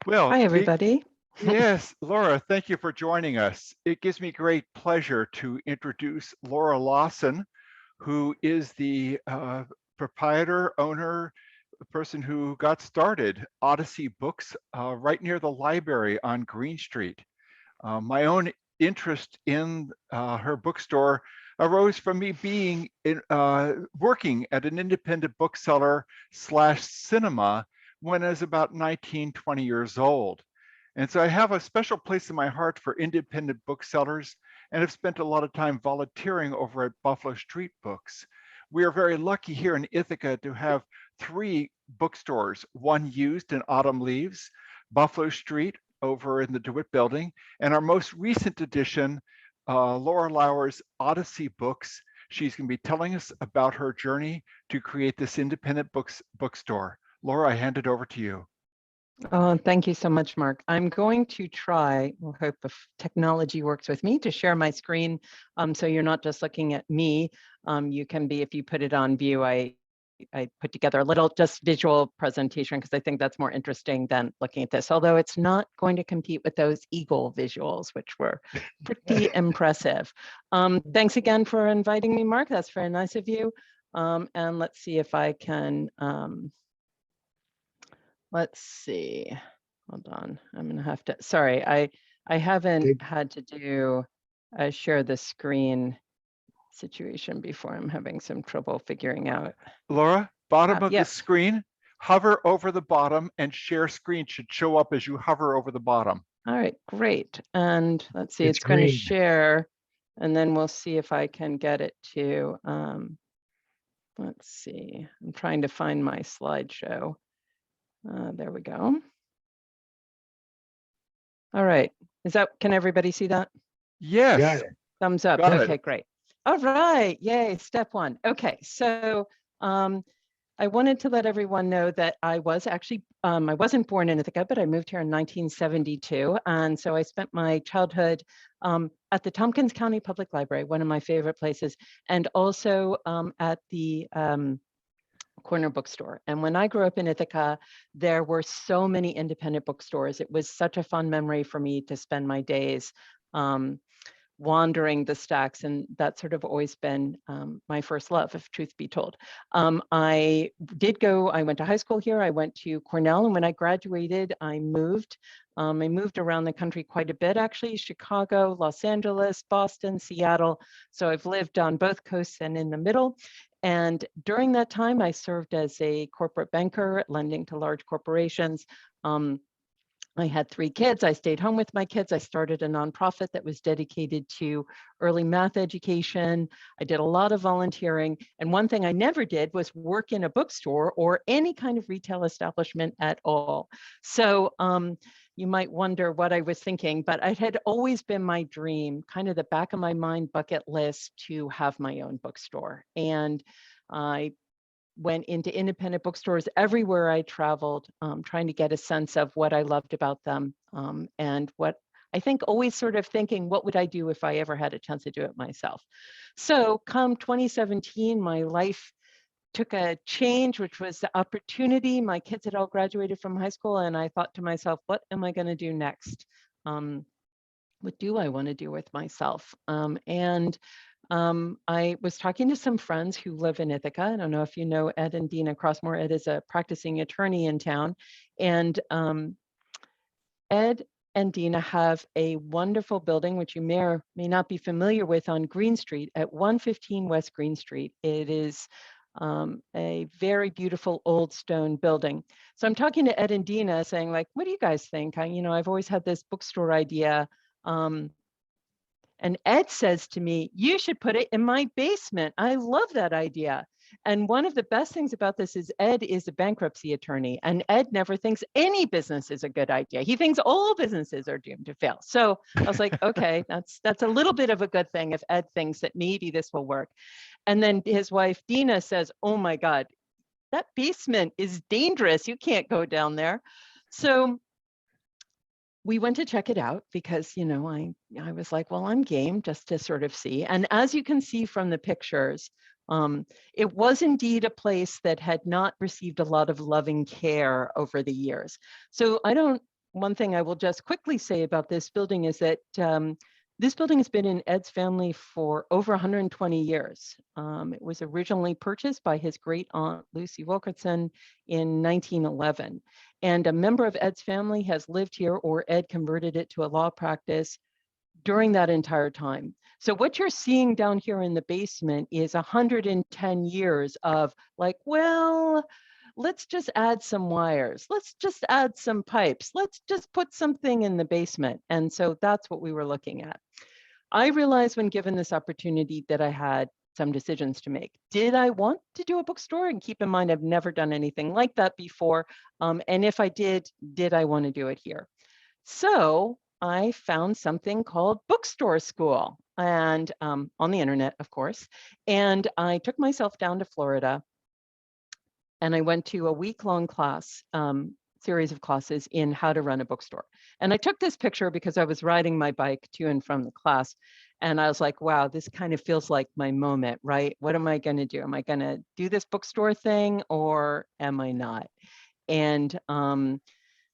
Well, Hi, everybody. yes, Laura, thank you for joining us. It gives me great pleasure to introduce Laura Larson, who is the proprietor, owner, the person who got started Odyssey Books right near the library on Green Street. My own interest in her bookstore arose from me being working at an independent bookseller slash cinema when I was about 19, 20 years old. And so I have a special place in my heart for independent booksellers and have spent a lot of time volunteering over at Buffalo Street Books. We are very lucky here in Ithaca to have three bookstores, one used in Autumn Leaves, Buffalo Street over in the DeWitt building, and our most recent edition, Laura Lauer's Odyssey Books. She's going to be telling us about her journey to create this independent bookstore. Laura, I hand it over to you. Oh, thank you so much, Mark. I'm going to try, we'll hope the technology works with me, to share my screen so you're not just looking at me. You can be, if you put it on view, I put together a little just visual presentation because I think that's more interesting than looking at this, although it's not going to compete with those eagle visuals, which were pretty impressive. Thanks again for inviting me, Mark. That's very nice of you. And let's see if I can, let's see, hold on. I'm gonna have to, sorry, I haven't had to do a share the screen situation before. I'm having some trouble figuring out. Laura, bottom of the Yes. screen, hover over the bottom and share screen should show up as you hover over the bottom. All right, great. And let's see, it's going to share, and then we'll see if I can get it to, let's see, I'm trying to find my slideshow. There we go. All right, can everybody see that? Yes. Thumbs up. Got Okay, it. great. All right, yay, step one. Okay, so I wanted to let everyone know that I was actually, I wasn't born in Ithaca, but I moved here in 1972. And so I spent my childhood at the Tompkins County Public Library, one of my favorite places, and also at the Corner bookstore. And when I grew up in Ithaca, there were so many independent bookstores. It was such a fun memory for me to spend my days wandering the stacks, and that's sort of always been my first love, if truth be told. I went to high school here, I went to Cornell, and when I graduated, I moved around the country quite a bit, actually, Chicago, Los Angeles, Boston, Seattle. So I've lived on both coasts and in the middle. And during that time, I served as a corporate banker, lending to large corporations. I had 3 kids. I stayed home with my kids. I started a nonprofit that was dedicated to early math education. I did a lot of volunteering. And one thing I never did was work in a bookstore or any kind of retail establishment at all. So you might wonder what I was thinking, but it had always been my dream, kind of the back of my mind bucket list, to have my own bookstore. And I went into independent bookstores everywhere I traveled, trying to get a sense of what I loved about them, and what I think always sort of thinking, what would I do if I ever had a chance to do it myself? So come 2017, my life took a change, which was the opportunity. My kids had all graduated from high school, and I thought to myself, what am I going to do next? What do I want to do with myself? I was talking to some friends who live in Ithaca. I don't know if you know Ed and Dina Crossmore. Ed is a practicing attorney in town. And Ed and Dina have a wonderful building, which you may or may not be familiar with, on Green Street at 115 West Green Street. It is a very beautiful old stone building. So I'm talking to Ed and Dina saying, like, what do you guys think? I've always had this bookstore idea. And Ed says to me, you should put it in my basement. I love that idea. And one of the best things about this is Ed is a bankruptcy attorney, and Ed never thinks any business is a good idea. He thinks all businesses are doomed to fail. So I was like, okay, that's a little bit of a good thing if Ed thinks that maybe this will work. And then his wife, Dina, says, oh my God, that basement is dangerous. You can't go down there. So we went to check it out because, I was like, well, I'm game just to sort of see. And as you can see from the pictures, it was indeed a place that had not received a lot of loving care over the years. So I don't one thing I will just quickly say about this building is that this building has been in Ed's family for over 120 years. It was originally purchased by his great aunt, Lucy Wilkinson, in 1911. And a member of Ed's family has lived here, or Ed converted it to a law practice during that entire time. So what you're seeing down here in the basement is 110 years of like, well, let's just add some wires. Let's just add some pipes. Let's just put something in the basement. And so that's what we were looking at. I realized when given this opportunity that I had some decisions to make. Did I want to do a bookstore? And keep in mind, I've never done anything like that before. And if I did I want to do it here? So I found something called bookstore school, and on the internet, of course. And I took myself down to Florida, and I went to a week-long class, series of classes in how to run a bookstore. And I took this picture because I was riding my bike to and from the class. And I was like, wow, this kind of feels like my moment, right? What am I going to do? Am I going to do this bookstore thing, or am I not? And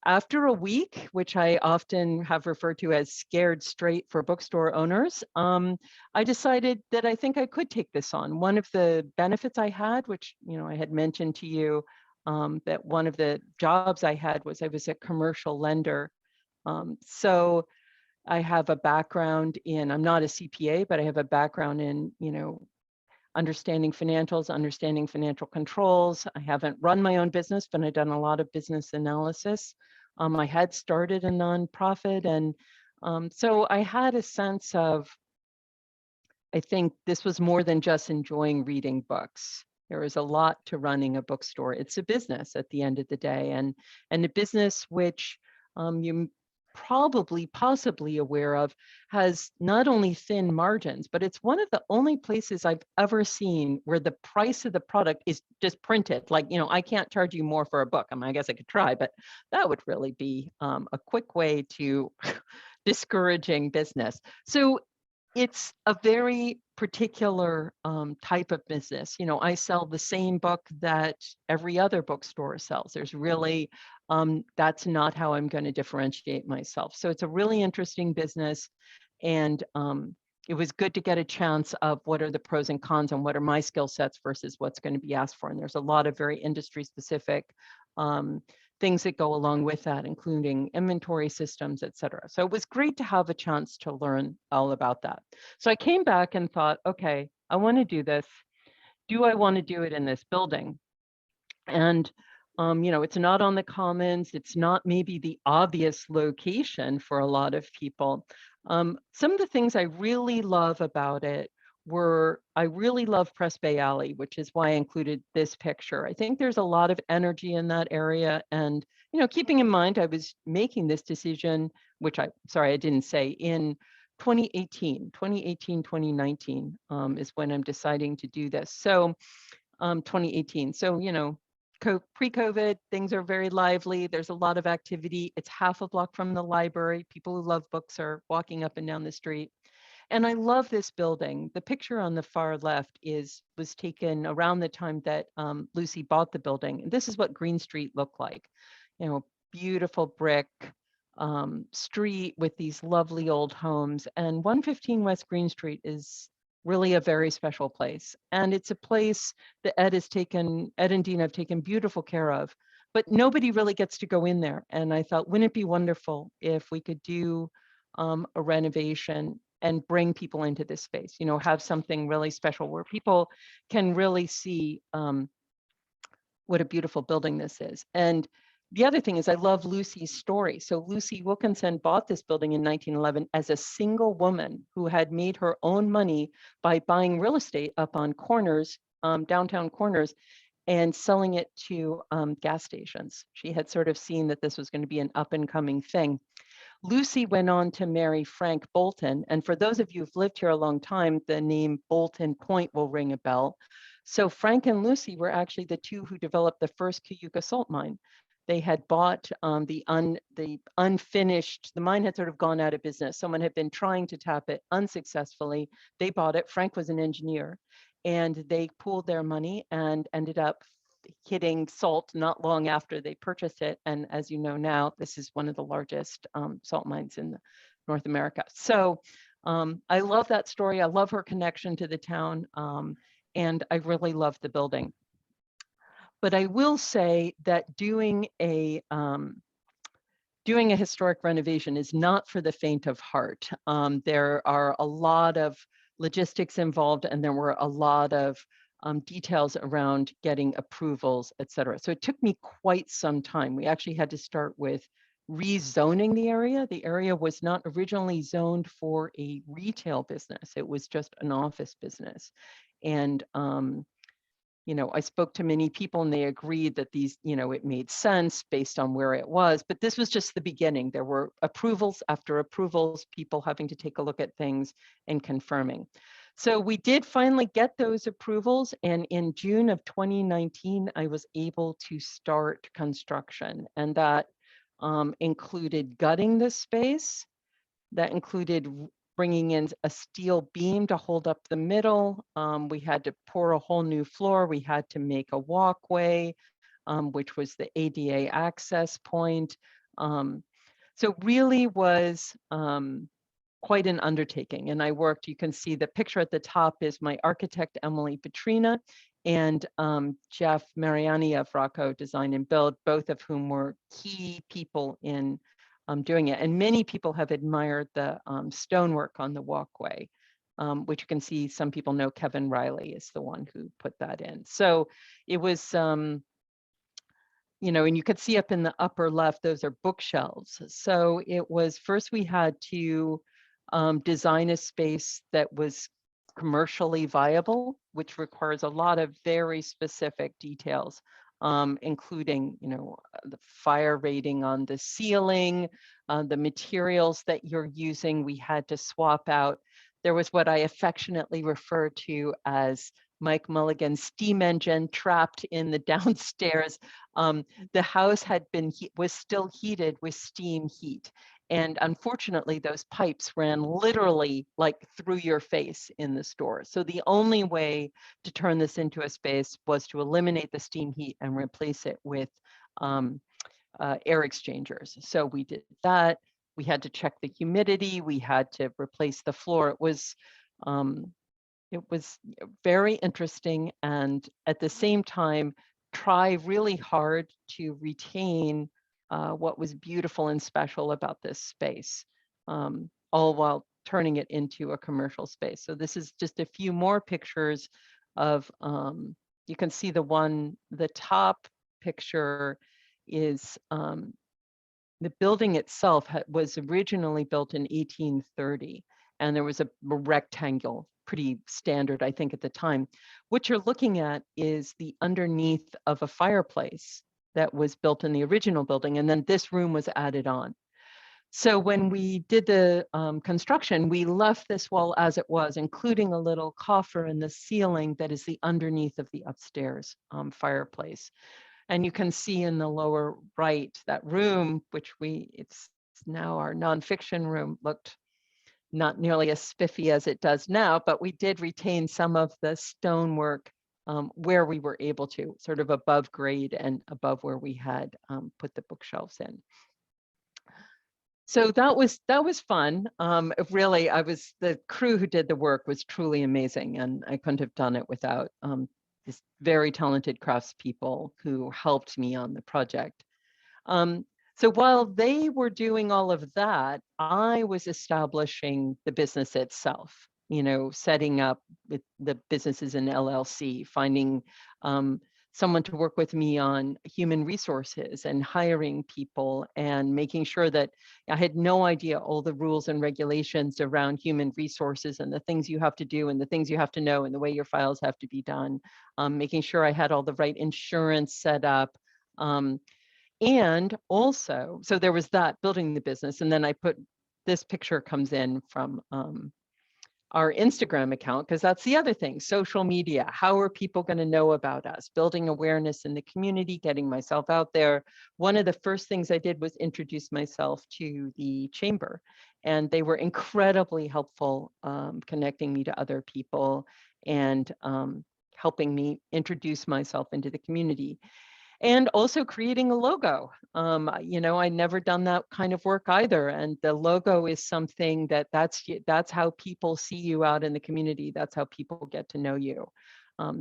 after a week, which I often have referred to as scared straight for bookstore owners, I decided that I think I could take this on. One of the benefits I had, which I had mentioned to you, that one of the jobs I had was I was a commercial lender. So I have a background in, I'm not a CPA, but I have a background in, understanding financials, understanding financial controls. I haven't run my own business, but I've done a lot of business analysis. I had started a nonprofit, and so I had a sense of, I think this was more than just enjoying reading books. There is a lot to running a bookstore. It's a business at the end of the day, and a business which you probably possibly aware of has not only thin margins, but it's one of the only places I've ever seen where the price of the product is just printed. Like, I can't charge you more for a book. I mean, I guess I could try, but that would really be a quick way to discouraging business. So it's a very particular type of business. I sell the same book that every other bookstore sells. There's really, that's not how I'm going to differentiate myself. So it's a really interesting business. And it was good to get a chance of what are the pros and cons and what are my skill sets versus what's going to be asked for. And there's a lot of very industry specific things that go along with that, including inventory systems, et cetera. So it was great to have a chance to learn all about that. So I came back and thought, okay, I want to do this. Do I want to do it in this building? And it's not on the commons. It's not maybe the obvious location for a lot of people. Some of the things I really love about it were, I really love Press Bay Alley, which is why I included this picture. I think there's a lot of energy in that area. And, keeping in mind, I was making this decision, which I didn't say, in 2018, 2019 is when I'm deciding to do this. So 2018. So, pre-COVID, things are very lively. There's a lot of activity. It's half a block from the library. People who love books are walking up and down the street. And I love this building. The picture on the far left was taken around the time that Lucy bought the building. And this is what Green Street looked like. Beautiful brick street with these lovely old homes. And 115 West Green Street is really a very special place. And it's a place that Ed and Dean have taken beautiful care of, but nobody really gets to go in there. And I thought, wouldn't it be wonderful if we could do a renovation and bring people into this space, have something really special where people can really see what a beautiful building this is. And the other thing is I love Lucy's story. So Lucy Wilkinson bought this building in 1911 as a single woman who had made her own money by buying real estate up on corners, downtown corners, and selling it to gas stations. She had sort of seen that this was going to be an up and coming thing. Lucy went on to marry Frank Bolton. And for those of you who've lived here a long time, the name Bolton Point will ring a bell. So Frank and Lucy were actually the two who developed the first Cayuga salt mine. They had bought the unfinished, the mine had sort of gone out of business. Someone had been trying to tap it unsuccessfully. They bought it. Frank was an engineer, and they pooled their money and ended up, hitting salt not long after they purchased it. And as you know now, this is one of the largest salt mines in North America. So I love that story. I love her connection to the town. And I really love the building. But I will say that doing a historic renovation is not for the faint of heart. There are a lot of logistics involved, and there were a lot of details around getting approvals, et cetera. So it took me quite some time. We actually had to start with rezoning the area. The area was not originally zoned for a retail business. It was just an office business. And you know, I spoke to many people and they agreed that these, you know, it made sense based on where it was, but this was just the beginning. There were approvals after approvals, people having to take a look at things and confirming. So we did finally get those approvals. And in June of 2019, I was able to start construction. And that included gutting the space. That included bringing in a steel beam to hold up the middle. We had to pour a whole new floor. We had to make a walkway, which was the ADA access point. So really was quite an undertaking. And I worked, you can see the picture at the top is my architect, Emily Petrina, and Jeff Mariani of Rocco Design and Build, both of whom were key people in doing it. And many people have admired the stonework on the walkway, which you can see some people know Kevin Riley is the one who put that in. So it was, you know, and you could see up in the upper left, those are bookshelves. So it was first we had to design a space that was commercially viable, which requires a lot of very specific details. Including, you know, the fire rating on the ceiling, the materials that you're using, we had to swap out. There was what I affectionately refer to as Mike Mulligan's steam engine trapped in the downstairs. The house had been was still heated with steam heat. And unfortunately, those pipes ran literally like through your face in the store. So the only way to turn this into a space was to eliminate the steam heat and replace it with air exchangers. So we did that. We had to check the humidity. We had to replace the floor. It was very interesting, and at the same time, try really hard to retain what was beautiful and special about this space, all while turning it into a commercial space. So this is just a few more pictures of, you can see the top picture is the building itself was originally built in 1830, and there was a rectangle, pretty standard, I think, at the time. What you're looking at is the underneath of a fireplace that was built in the original building, and then this room was added on. So when we did the construction, we left this wall as it was, including a little coffer in the ceiling that is the underneath of the upstairs fireplace. And you can see in the lower right, that room, which it's now our nonfiction room, looked not nearly as spiffy as it does now, but we did retain some of the stonework where we were able to, sort of above grade and above where we had put the bookshelves in. So that was fun. Really, the crew who did the work was truly amazing, and I couldn't have done it without this very talented craftspeople who helped me on the project. So while they were doing all of that, I was establishing the business itself, you know, setting up with the businesses in LLC, finding someone to work with me on human resources and hiring people and making sure that I had no idea all the rules and regulations around human resources and the things you have to do and the things you have to know and the way your files have to be done, making sure I had all the right insurance set up. And also, so there was that, building the business. And then I put, this picture comes in from our Instagram account, because that's the other thing, social media. How are people going to know about us? Building awareness in the community, getting myself out there. One of the first things I did was introduce myself to the chamber, and they were incredibly helpful, connecting me to other people and helping me introduce myself into the community. And also creating a logo. I never done that kind of work either. And the logo is something that's how people see you out in the community. That's how people get to know you.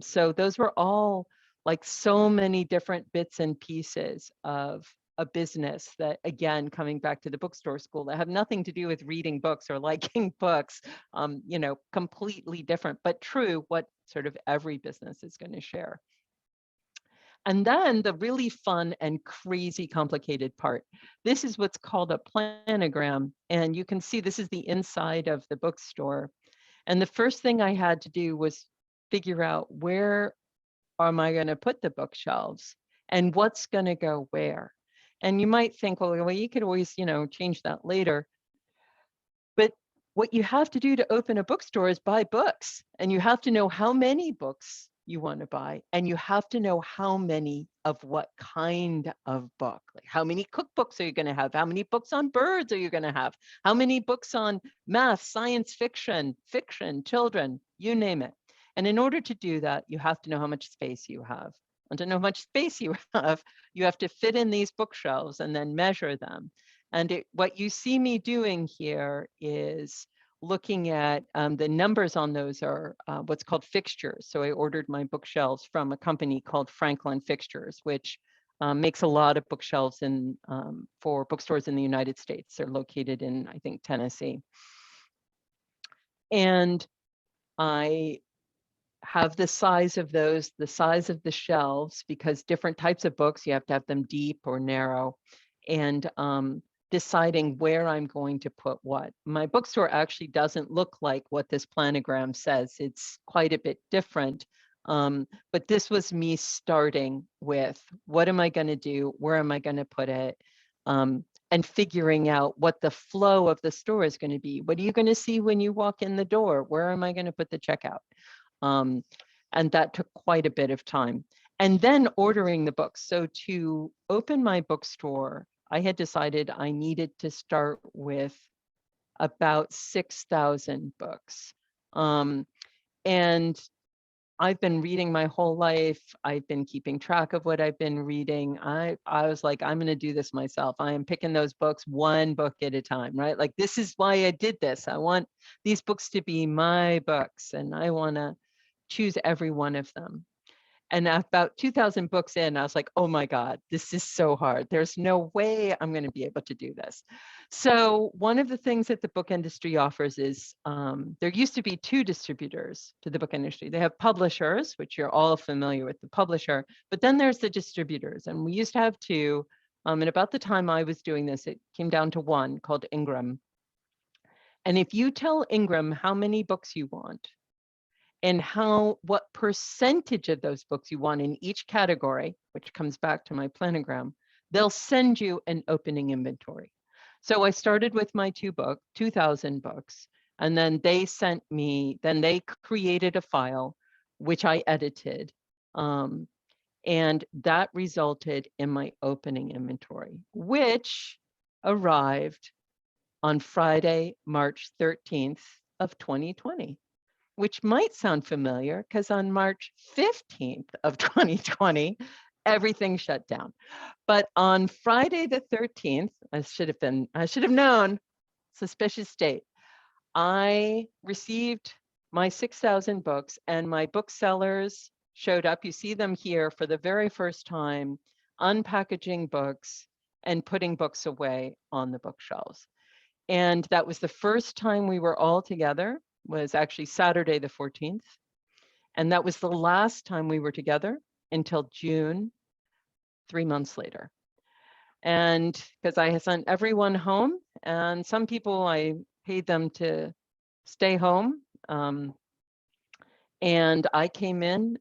So those were all like so many different bits and pieces of a business that, again, coming back to the bookstore school, that have nothing to do with reading books or liking books, completely different, but true, what sort of every business is going to share. And then the really fun and crazy complicated part. This is what's called a planogram. And you can see this is the inside of the bookstore. And the first thing I had to do was figure out, where am I going to put the bookshelves and what's going to go where? And you might think, well, you could always, change that later. But what you have to do to open a bookstore is buy books, and you have to know how many books you want to buy, and you have to know how many of what kind of book. Like, how many cookbooks are you going to have? How many books on birds are you going to have? How many books on math, science fiction, children, you name it. And in order to do that, you have to know how much space you have. And to know how much space you have to fit in these bookshelves and then measure them. And what you see me doing here is looking at the numbers on those are what's called fixtures. So I ordered my bookshelves from a company called Franklin Fixtures, which makes a lot of bookshelves for bookstores in the United States. They're located in, I think, Tennessee. And I have the size of those, the size of the shelves, because different types of books, you have to have them deep or narrow. And deciding where I'm going to put what. My bookstore actually doesn't look like what this planogram says. It's quite a bit different. But this was me starting with, what am I going to do? Where am I going to put it? And figuring out what the flow of the store is going to be. What are you going to see when you walk in the door? Where am I going to put the checkout? And that took quite a bit of time. And then ordering the books. So to open my bookstore, I had decided I needed to start with about 6,000 books. And I've been reading my whole life. I've been keeping track of what I've been reading. I was like, I'm going to do this myself. I am picking those books one book at a time, right? Like, this is why I did this. I want these books to be my books, and I want to choose every one of them. And about 2,000 books in, I was like, oh my God, this is so hard. There's no way I'm going to be able to do this. So one of the things that the book industry offers is, there used to be two distributors to the book industry. They have publishers, which you're all familiar with, the publisher, but then there's the distributors. And we used to have two. And about the time I was doing this, it came down to one called Ingram. And if you tell Ingram how many books you want, and what percentage of those books you want in each category, which comes back to my planogram, they'll send you an opening inventory. So I started with my 2,000 books, and then they they created a file, which I edited. And that resulted in my opening inventory, which arrived on Friday, March 13th of 2020. Which might sound familiar, because on March 15th of 2020, everything shut down. But on Friday the 13th, I should have known, suspicious date, I received my 6,000 books, and my booksellers showed up. You see them here for the very first time, unpackaging books and putting books away on the bookshelves. And that was the first time we were all together. Was actually Saturday the 14th. And that was the last time we were together until June, 3 months later. And because I had sent everyone home, and some people I paid them to stay home. And I came in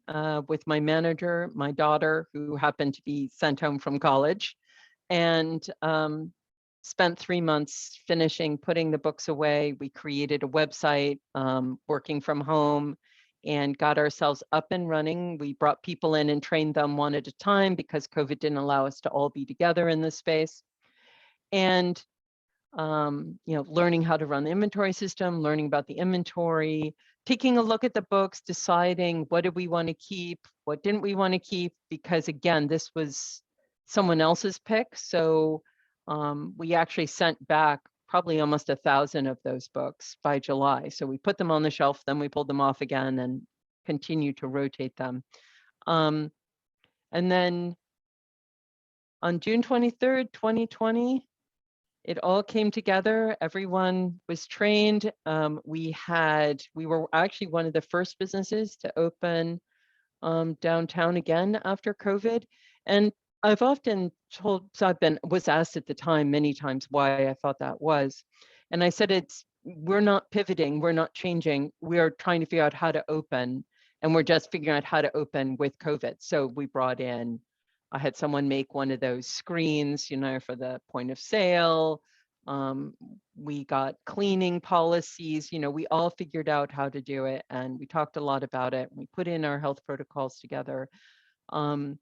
with my manager, my daughter, who happened to be sent home from college, and spent 3 months finishing, putting the books away. We created a website, working from home, and got ourselves up and running. We brought people in and trained them one at a time, because COVID didn't allow us to all be together in this space. And learning how to run the inventory system, learning about the inventory, taking a look at the books, deciding what did we want to keep, what didn't we want to keep, because again, this was someone else's pick. So we actually sent back probably almost 1,000 of those books by July. So we put them on the shelf, then we pulled them off again and continued to rotate them. And then on June 23rd, 2020, it all came together. Everyone was trained. We were actually one of the first businesses to open downtown again after COVID. And I've often told, so was asked at the time many times why I thought that was. And I said, we're not pivoting, we're not changing. We are trying to figure out how to open, and we're just figuring out how to open with COVID. So we brought in, I had someone make one of those screens, for the point of sale. We got cleaning policies, we all figured out how to do it, and we talked a lot about it. We put in our health protocols together. And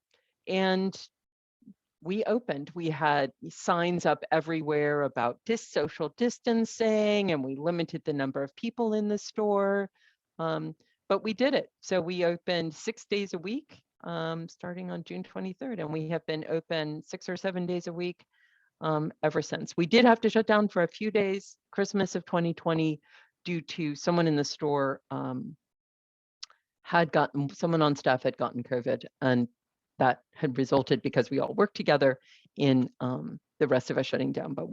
we opened. We had signs up everywhere about social distancing, and we limited the number of people in the store. But we did it. So we opened 6 days a week, starting on June 23rd, and we have been open 6 or 7 days a week ever since. We did have to shut down for a few days, Christmas of 2020, due to someone in the store someone on staff had gotten COVID, and that had resulted, because we all worked together, in the rest of us shutting down. But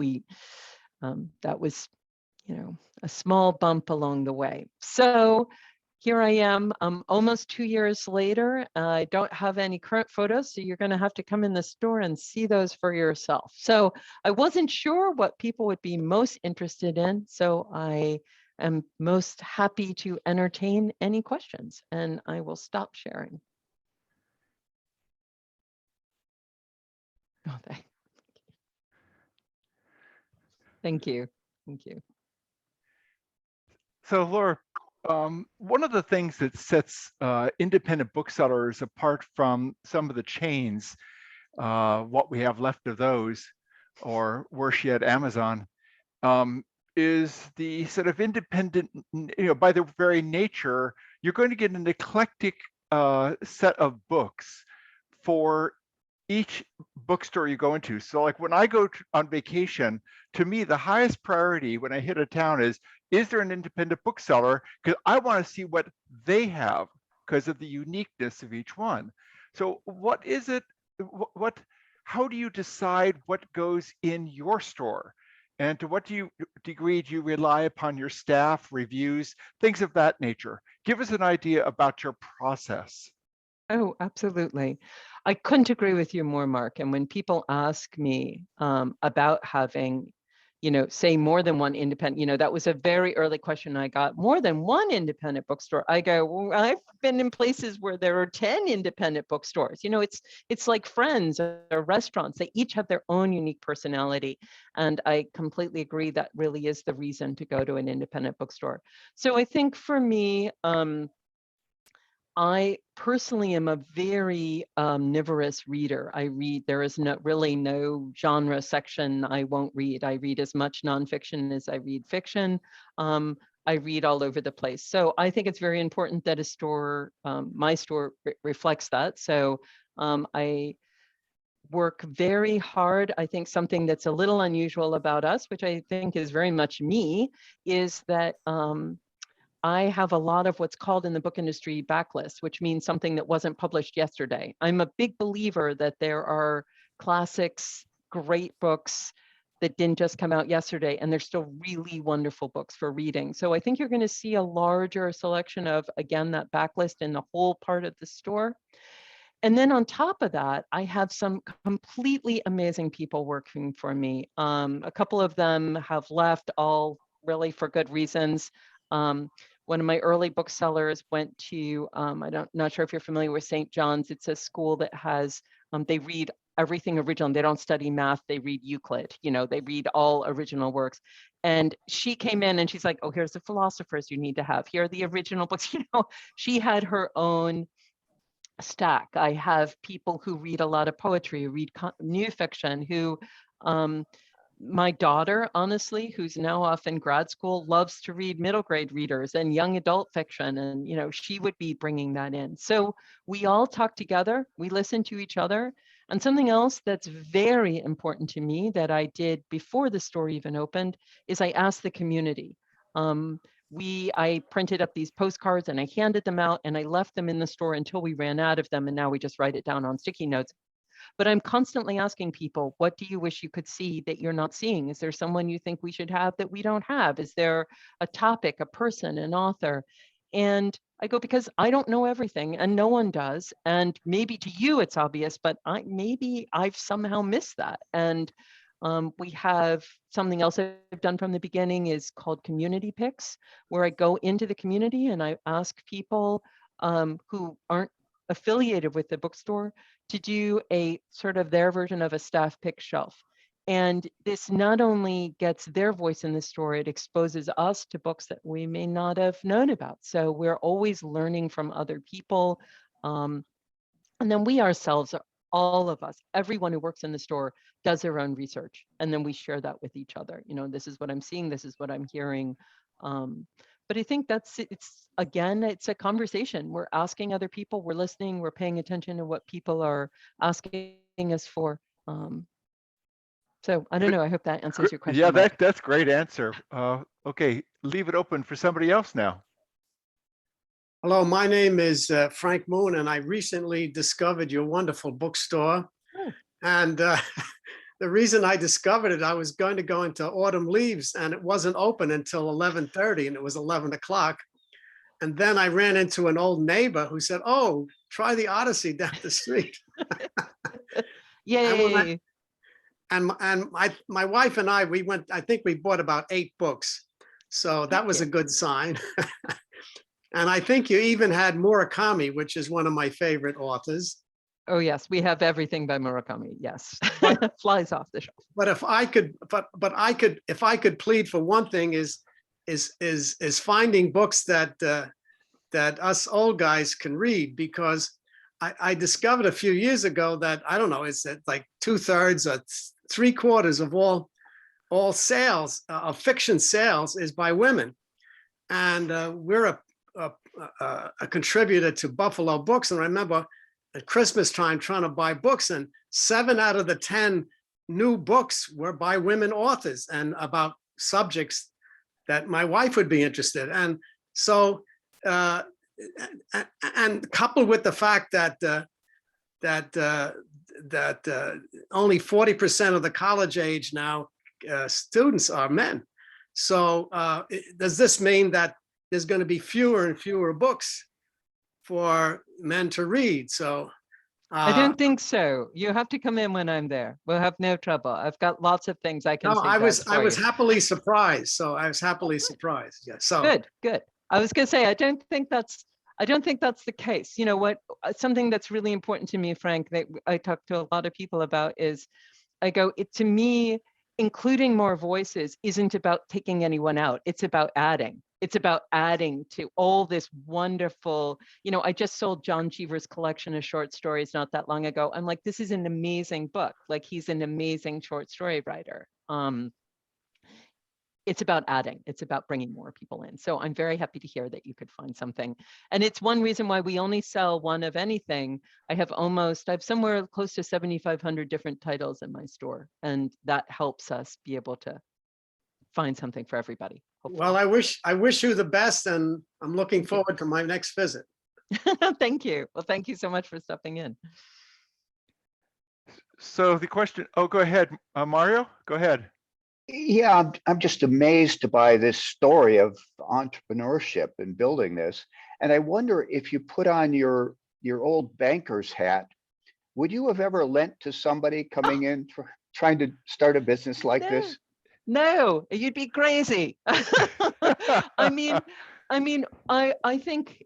that was, a small bump along the way. So here I am, almost 2 years later. I don't have any current photos, so you're going to have to come in the store and see those for yourself. So I wasn't sure what people would be most interested in, so I am most happy to entertain any questions, and I will stop sharing. Oh, thank you. Thank you. So Laura, one of the things that sets independent booksellers apart from some of the chains, what we have left of those, or worse yet, Amazon, is the sort of independent, by their very nature, you're going to get an eclectic set of books for each bookstore you go into. So like when I go on vacation, to me, the highest priority when I hit a town is there an independent bookseller? Because I want to see what they have because of the uniqueness of each one. So what is it, how do you decide what goes in your store? And to what degree do you rely upon your staff, reviews, things of that nature? Give us an idea about your process. Oh, absolutely. I couldn't agree with you more, Mark. And when people ask me about having, say more than one independent, that was a very early question I got. More than one independent bookstore. I go, well, I've been in places where there are 10 independent bookstores. It's like friends or restaurants. They each have their own unique personality. And I completely agree that really is the reason to go to an independent bookstore. So I think for me, I personally am a very omnivorous reader. I read, there is really no genre section I won't read. I read as much nonfiction as I read fiction. I read all over the place. So I think it's very important that a store, my store reflects that. So I work very hard. I think something that's a little unusual about us, which I think is very much me, is that I have a lot of what's called in the book industry backlist, which means something that wasn't published yesterday. I'm a big believer that there are classics, great books that didn't just come out yesterday, and they're still really wonderful books for reading. So I think you're going to see a larger selection of, again, that backlist in the whole part of the store. And then on top of that, I have some completely amazing people working for me. A couple of them have left, all really for good reasons. One of my early booksellers went to, not sure if you're familiar with St. John's. It's a school that has, they read everything original. They don't study math, they read Euclid. They read all original works. And she came in and she's like, oh, here's the philosophers you need to have. Here are the original books. She had her own stack. I have people who read a lot of poetry, who read new fiction, who My daughter, honestly, who's now off in grad school, loves to read middle grade readers and young adult fiction. And, she would be bringing that in. So we all talk together, we listen to each other. And something else that's very important to me that I did before the store even opened is I asked the community. I printed up these postcards and I handed them out and I left them in the store until we ran out of them. And now we just write it down on sticky notes. But I'm constantly asking people, what do you wish you could see that you're not seeing? Is there someone you think we should have that we don't have? Is there a topic, a person, an author? And I go, because I don't know everything and no one does. And maybe to you it's obvious, but maybe I've somehow missed that. And we have something else I've done from the beginning is called community picks, where I go into the community and I ask people who aren't affiliated with the bookstore to do a sort of their version of a staff pick shelf. And this not only gets their voice in the store, it exposes us to books that we may not have known about. So we're always learning from other people. And then we ourselves, all of us, everyone who works in the store does their own research. And then we share that with each other. This is what I'm seeing, this is what I'm hearing. But I think it's a conversation. We're asking other people, we're listening, we're paying attention to what people are asking us for. So I don't know, I hope that answers your question. Yeah, Mike. that's great answer. Okay, leave it open for somebody else now. Hello, my name is Frank Moon, and I recently discovered your wonderful bookstore. Oh. And the reason I discovered it, I was going to go into Autumn Leaves, and it wasn't open until 11:30, and it was 11 o'clock. And then I ran into an old neighbor who said, "Oh, try the Odyssey down the street." Yay! And my wife and I, we went, I think we bought about 8 books. So that was a good sign. And I think you even had Murakami, which is one of my favorite authors. Oh yes, we have everything by Murakami. Yes, flies off the shelf. But if I could plead for one thing is finding books that us old guys can read, because I discovered a few years ago that, I don't know, it's like 2/3 or 3/4 of all sales of fiction sales is by women, and we're a contributor to Buffalo Books. And I remember at Christmas time trying to buy books, and 7 out of the 10 new books were by women authors and about subjects that my wife would be interested. And so, and coupled with the fact that only 40% of the college age now students are men. So does this mean that there's going to be fewer and fewer books for men to read? So I don't think so. You have to come in when I'm there. We'll have no trouble. I've got lots of things I can say. I was happily surprised. So I was happily surprised. Yeah. So good. I was going to say, I don't think that's the case. You know what? Something that's really important to me, Frank, that I talk to a lot of people about is, to me, including more voices isn't about taking anyone out. It's about adding. It's about adding to all this wonderful, I just sold John Cheever's collection of short stories not that long ago. I'm like, this is an amazing book. Like, he's an amazing short story writer. It's about adding. It's about bringing more people in. So I'm very happy to hear that you could find something. And it's one reason why we only sell one of anything. I have somewhere close to 7,500 different titles in my store. And that helps us be able to find something for everybody. Hopefully. Well, I wish you the best, and I'm looking forward to my next visit. Thank you. Well, thank you so much for stepping in. So the question, go ahead, Mario, go ahead. Yeah, I'm just amazed by this story of entrepreneurship and building this. And I wonder, if you put on your old banker's hat, would you have ever lent to somebody coming in trying to start a business like this? No, you'd be crazy. I think,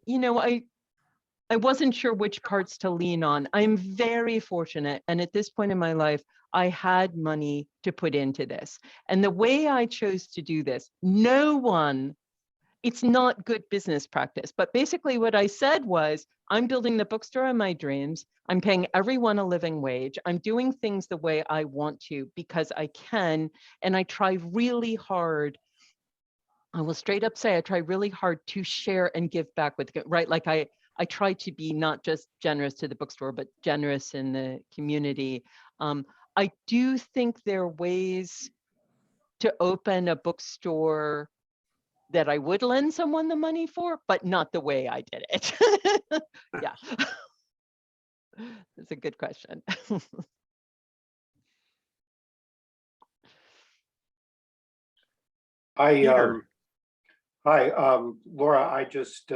I wasn't sure which parts to lean on. I'm very fortunate. And at this point in my life, I had money to put into this. And the way I chose to do this, no one it's not good business practice. But basically what I said was, I'm building the bookstore of my dreams. I'm paying everyone a living wage. I'm doing things the way I want to because I can. And I try really hard. I will straight up say I try really hard to share and give back with, right? Like I try to be not just generous to the bookstore, but generous in the community. I do think there are ways to open a bookstore that I would lend someone the money for, but not the way I did it. Yeah, that's a good question. Peter. Hi, Laura, I just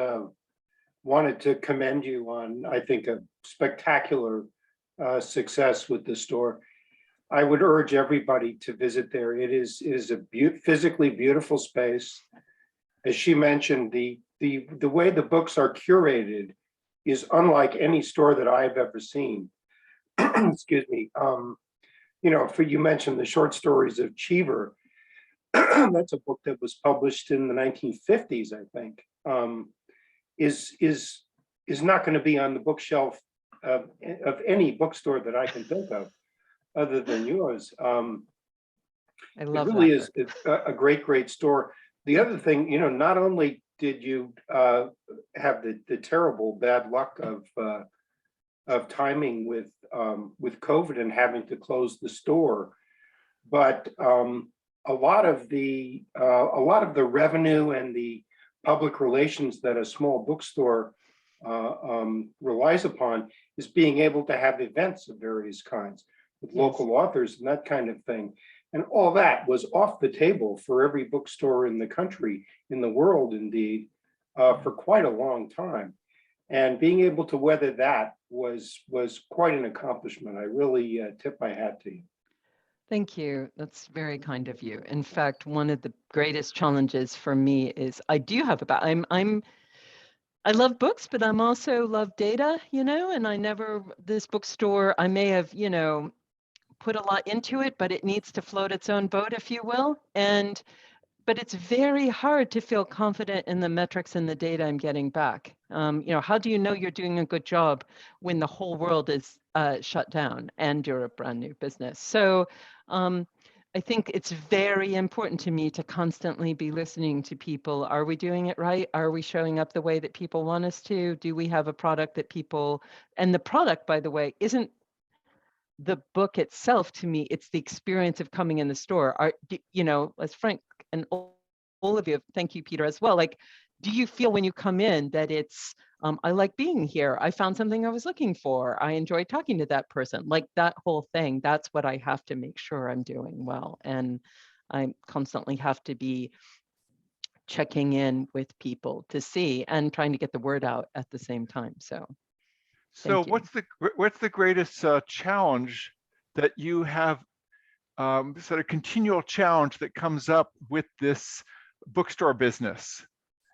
wanted to commend you on, I think, a spectacular success with the store. I would urge everybody to visit there. It is a physically beautiful space. As she mentioned, the way the books are curated is unlike any store that I've ever seen. Excuse me. You know, you mentioned the short stories of Cheever. That's a book that was published in the 1950s, I think. Is not going to be on the bookshelf of any bookstore that I can think of, other than yours. I love it really that is a great store. The other thing, you know, not only did you have the terrible bad luck of timing with COVID and having to close the store, but a lot of the revenue and the public relations that a small bookstore relies upon is being able to have events of various kinds with local authors and that kind of thing. And all that was off the table for every bookstore in the country, in the world indeed, for quite a long time. And being able to weather that was quite an accomplishment. I really tip my hat to you. Thank you. That's very kind of you. In fact, one of the greatest challenges for me is I do have about I love books, but I'm also love data, you know, and this bookstore, I may have, you know, put a lot into it, but it needs to float its own boat, if you will. But it's very hard to feel confident in the metrics and the data I'm getting back. You know, how do you know you're doing a good job when the whole world is shut down and you're a brand new business? So I think it's very important to me to constantly be listening to people. Are we doing it right? Are we showing up the way that people want us to? Do we have a product that people, and the product, by the way, isn't the book itself to me, it's the experience of coming in the store. You know, as Frank and all of you, thank you, Peter, as well. Like, do you feel when you come in that it's, I like being here. I found something I was looking for. I enjoyed talking to that person. Like that whole thing, that's what I have to make sure I'm doing well. And I constantly have to be checking in with people to see and trying to get the word out at the same time. So what's the greatest challenge that you have, sort of continual challenge that comes up with this bookstore business?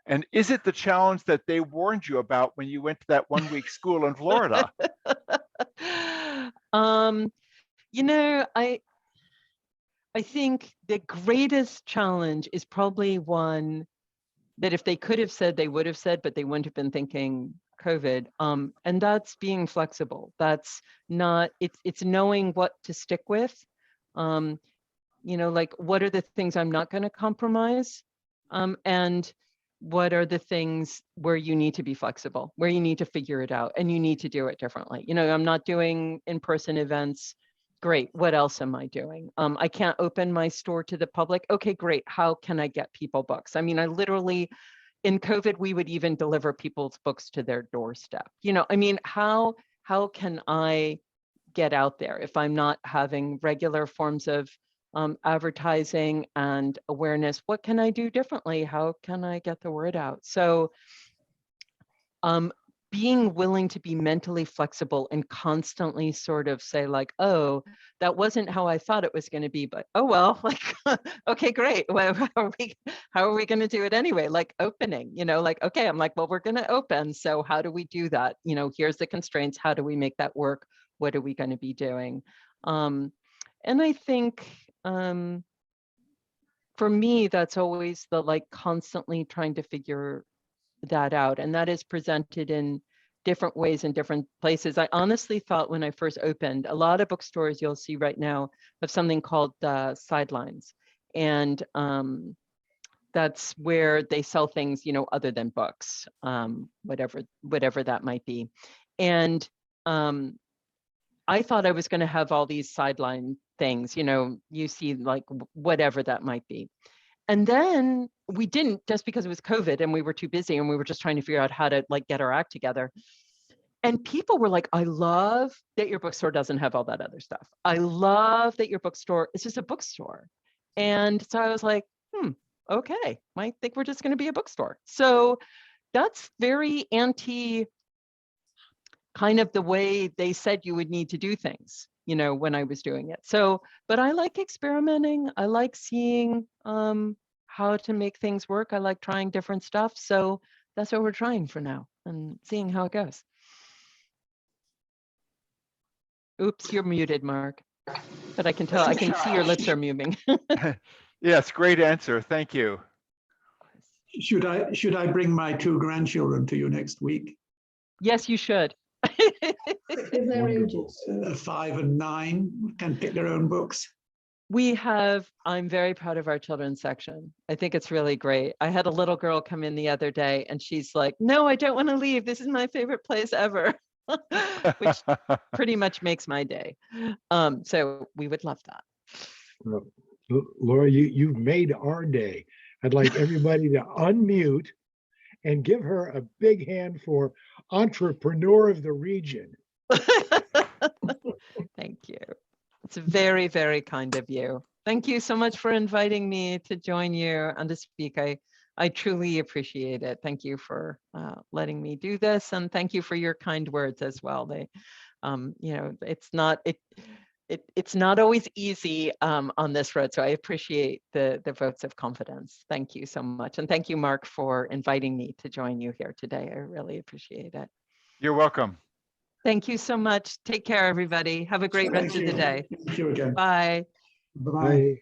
And is it the challenge that they warned you about when you went to that 1-week school in Florida? You know, I think the greatest challenge is probably one that if they could have said, they would have said, but they wouldn't have been thinking COVID. And that's being flexible. That's not, it's knowing what to stick with. You know, like what are the things I'm not going to compromise? And what are the things where you need to be flexible, where you need to figure it out and you need to do it differently. You know, I'm not doing in-person events. Great. What else am I doing? I can't open my store to the public. Okay, great. How can I get people books? I mean, I literally, in COVID, we would even deliver people's books to their doorstep. You know, I mean, how can I get out there if I'm not having regular forms of advertising and awareness? What can I do differently? How can I get the word out? So being willing to be mentally flexible and constantly sort of say like, oh, that wasn't how I thought it was going to be, but oh, well, like, okay, great. Well, how are we going to do it anyway? Like opening, you know, like, okay, I'm like, well, we're going to open. So how do we do that? You know, here's the constraints. How do we make that work? What are we going to be doing? And I think for me, that's always the like constantly trying to figure that out. And that is presented in different ways in different places. I honestly thought when I first opened, a lot of bookstores you'll see right now have something called sidelines. And that's where they sell things, you know, other than books, whatever that might be. And I thought I was going to have all these sideline things, you know, you see like whatever that might be. And then we didn't, just because it was COVID and we were too busy and we were just trying to figure out how to like get our act together. And people were like, I love that your bookstore doesn't have all that other stuff. I love that your bookstore is just a bookstore. And so I was like, okay, I think we're just going to be a bookstore. So that's very anti kind of the way they said you would need to do things, you know, when I was doing it. So, but I like experimenting. I like seeing how to make things work. I like trying different stuff. So that's what we're trying for now and seeing how it goes. Oops, you're muted, Mark. But I can tell, I can see your lips are moving. Yes, great answer. Thank you. Should I bring my 2 grandchildren to you next week? Yes, you should. Their ages. 5 and 9 can pick their own books. We have, I'm very proud of our children's section. I think it's really great. I had a little girl come in the other day and she's like, no, I don't want to leave. This is my favorite place ever, which pretty much makes my day. So we would love that. Laura, you've made our day. I'd like everybody to unmute and give her a big hand for Entrepreneur of the Region. Thank you. It's very, very kind of you. Thank you so much for inviting me to join you and to speak. I truly appreciate it. Thank you for letting me do this, and thank you for your kind words as well. They, you know, it's not always easy on this road, so I appreciate the votes of confidence. Thank you so much, and thank you, Mark, for inviting me to join you here today. I really appreciate it. You're welcome. Thank you so much. Take care, everybody. Have a great rest of the day. Thank you again. Bye. Bye-bye. Bye.